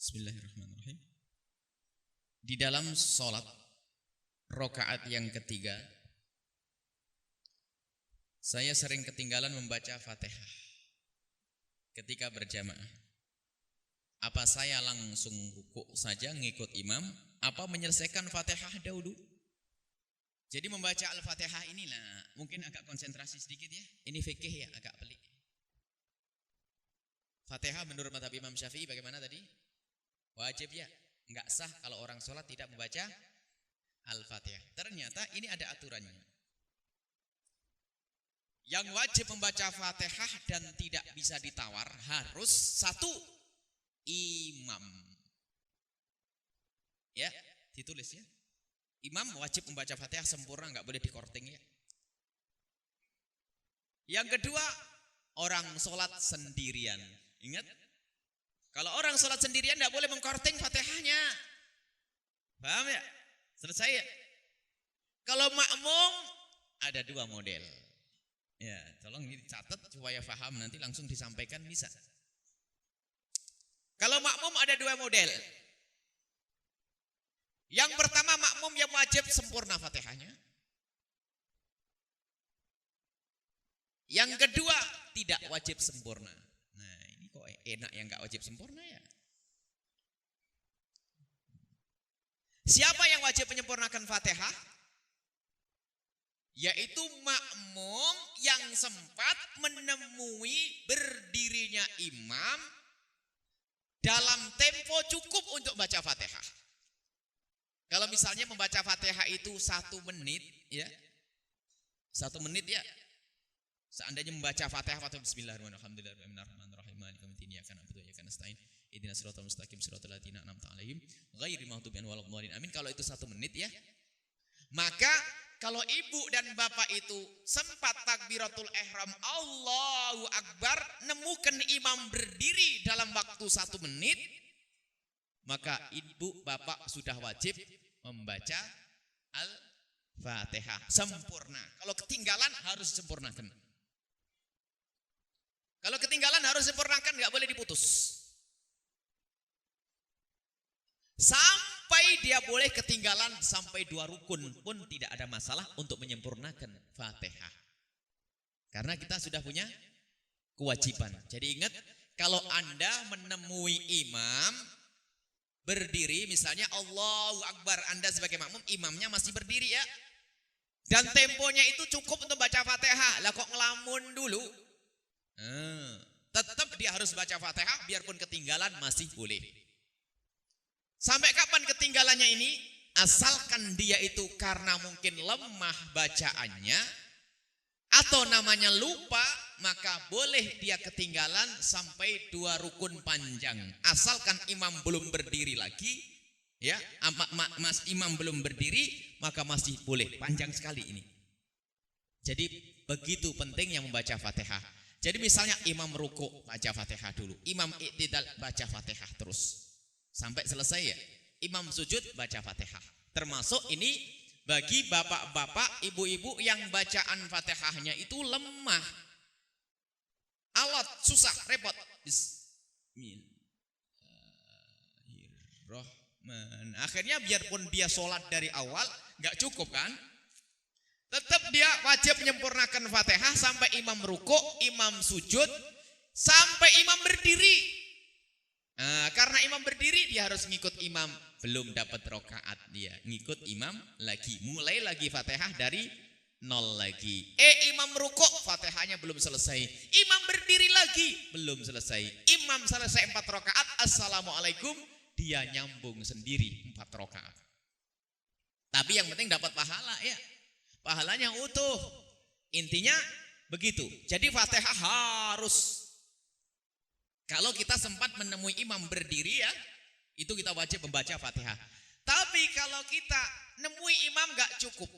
Bismillahirrahmanirrahim. Di dalam sholat rakaat yang ketiga, saya sering ketinggalan membaca Fatihah ketika berjamaah. Apa saya langsung rukuk saja ngikut imam, apa menyelesaikan Fatihah dahulu? Jadi membaca Al-Fatihah inilah mungkin agak konsentrasi sedikit ya. Ini fikih ya, agak pelik. Fatihah menurut mazhab Imam Syafi'i bagaimana tadi? Wajib ya, enggak sah kalau orang sholat tidak membaca Al-Fatihah. Ternyata ini ada aturannya. Yang wajib membaca Fatihah dan tidak bisa ditawar harus satu, imam. Ya, ditulis ya. Imam wajib membaca Fatihah sempurna, enggak boleh dikorting ya. Yang kedua, orang sholat sendirian. Ingat, kalau orang sholat sendirian tidak boleh mengkorting Fatihahnya. Paham ya? Selesai ya? Kalau makmum ada dua model. Ya, tolong dicatat supaya paham, nanti langsung disampaikan bisa. Kalau makmum ada dua model. Yang pertama makmum yang wajib sempurna Fatihahnya. Yang kedua tidak wajib sempurna. Nah, ini kok enak yang enggak wajib sempurna ya? Siapa yang wajib menyempurnakan Fatihah? Yaitu makmum yang sempat menemui berdirinya imam dalam tempo cukup untuk baca Fatihah. Kalau misalnya membaca Fatihah itu 1 menit ya. 1 menit ya. Seandainya membaca Fatihah Bismillahirrahmanirrahim. Ihdinas siratal mustaqim siratal ladzina an'amta 'alaihim ghairil maghdubi 'alaihim waladdallin. Amin. Kalau itu 1 menit ya. Maka kalau ibu dan bapak itu sempat takbiratul ihram Allahu Akbar, nemukan imam berdiri dalam waktu 1 menit, maka ibu bapak sudah wajib membaca Al-Fatihah sempurna. Kalau ketinggalan harus sempurnakan. Kalau ketinggalan harus sempurnakan, nggak boleh diputus. Sampai dia boleh ketinggalan sampai 2 rukun pun tidak ada masalah untuk menyempurnakan Fatihah. Karena kita sudah punya kewajiban. Jadi ingat, kalau Anda menemui imam berdiri, misalnya Allahu Akbar, Anda sebagai makmum, imamnya masih berdiri ya. Dan temponya itu cukup untuk baca Fatihah. Lah kok ngelamun dulu? Tetap dia harus baca Fatihah, biarpun ketinggalan masih boleh. Sampai kapan ketinggalannya ini? Asalkan dia itu karena mungkin lemah bacaannya atau namanya lupa, maka boleh dia ketinggalan sampai 2 rukun panjang. Asalkan imam belum berdiri lagi, ya, imam belum berdiri, maka masih boleh. Panjang sekali ini. Jadi begitu pentingnya membaca Fatihah. Jadi misalnya imam rukuk baca Fatihah dulu, imam i'tidal baca Fatihah terus sampai selesai ya. Imam sujud baca Fatihah. Termasuk ini bagi bapak-bapak, ibu-ibu yang bacaan Fatihahnya itu lemah. Alat susah, repot. Bismillahirrahmanirrahim. Akhirnya biarpun dia sholat dari awal nggak cukup kan? Tetap dia wajib menyempurnakan Fatihah sampai imam rukuk, imam sujud, sampai imam berdiri. Nah, karena imam berdiri dia harus ngikut imam, belum dapat rakaat dia ngikut imam lagi, mulai lagi Fatihah dari 0 lagi. Imam rukuk, Fatihahnya belum selesai. Imam berdiri lagi, belum selesai. Imam selesai 4 rakaat, assalamualaikum, dia nyambung sendiri 4 rakaat. Tapi yang penting dapat pahala ya. Pahalanya utuh. Intinya begitu. Jadi Fatihah harus. Kalau kita sempat menemui imam berdiri ya, itu kita wajib membaca Fatihah. Tapi kalau kita nemui imam gak cukup.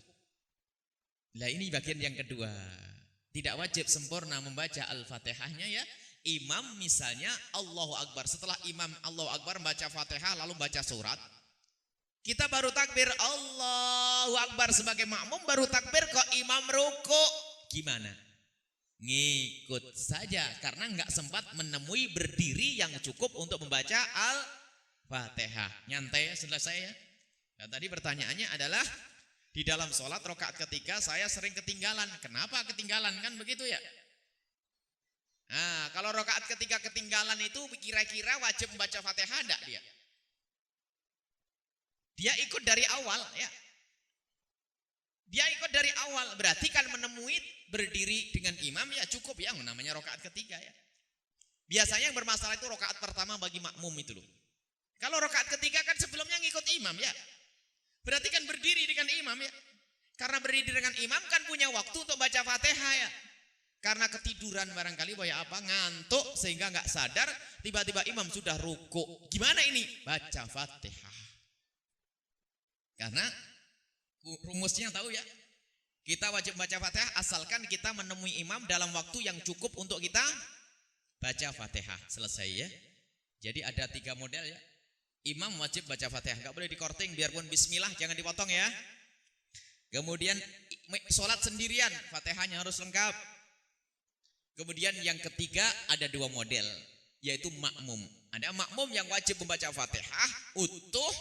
Nah ini bagian yang kedua. Tidak wajib sempurna membaca Al-Fatihahnya ya. Imam misalnya Allahu Akbar. Setelah imam Allahu Akbar membaca Fatihah lalu baca surat. Kita baru takbir Allahu Akbar sebagai makmum, baru takbir kok imam rukuk. Gimana? Ngikut saja karena nggak sempat menemui berdiri yang cukup untuk membaca Fatihah. Nyantai ya, selesai ya. Nah, tadi pertanyaannya adalah di dalam sholat rakaat ketiga saya sering ketinggalan. Kenapa ketinggalan? Kan begitu ya. Nah, kalau rakaat ketiga ketinggalan itu kira-kira wajib membaca Fatihah enggak dia? Dia ikut dari awal ya. Dia ikut dari awal, berarti kan menemui berdiri dengan imam ya cukup ya, namanya rakaat ketiga ya. Biasanya yang bermasalah itu rakaat pertama bagi makmum itu loh. Kalau rakaat ketiga kan sebelumnya ngikut imam ya. Berarti kan berdiri dengan imam ya. Karena berdiri dengan imam kan punya waktu untuk baca Fatihah ya. Karena ketiduran barangkali apa ngantuk sehingga nggak sadar, tiba-tiba imam sudah ruku. Gimana ini? Baca Fatihah. Karena rumusnya tahu ya. Kita wajib baca Fatihah asalkan kita menemui imam dalam waktu yang cukup untuk kita baca Fatihah. Selesai ya. Jadi ada 3 model ya. Imam wajib baca Fatihah, nggak boleh dikorting, biarpun bismillah jangan dipotong ya. Kemudian sholat sendirian, Fatihahnya harus lengkap. Kemudian yang ketiga ada 2 model, yaitu makmum. Ada makmum yang wajib membaca Fatihah utuh,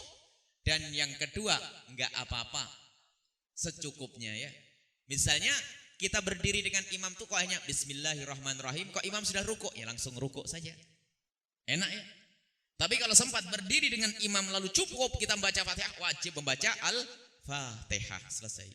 dan yang kedua nggak apa-apa, secukupnya ya. Misalnya kita berdiri dengan imam tuh kok hanya Bismillahirrahmanirrahim, kok imam sudah ruku, ya langsung ruku saja. Enak ya. Tapi kalau sempat berdiri dengan imam lalu cukup kita membaca Fatihah, wajib membaca Al-Fatihah. Selesai.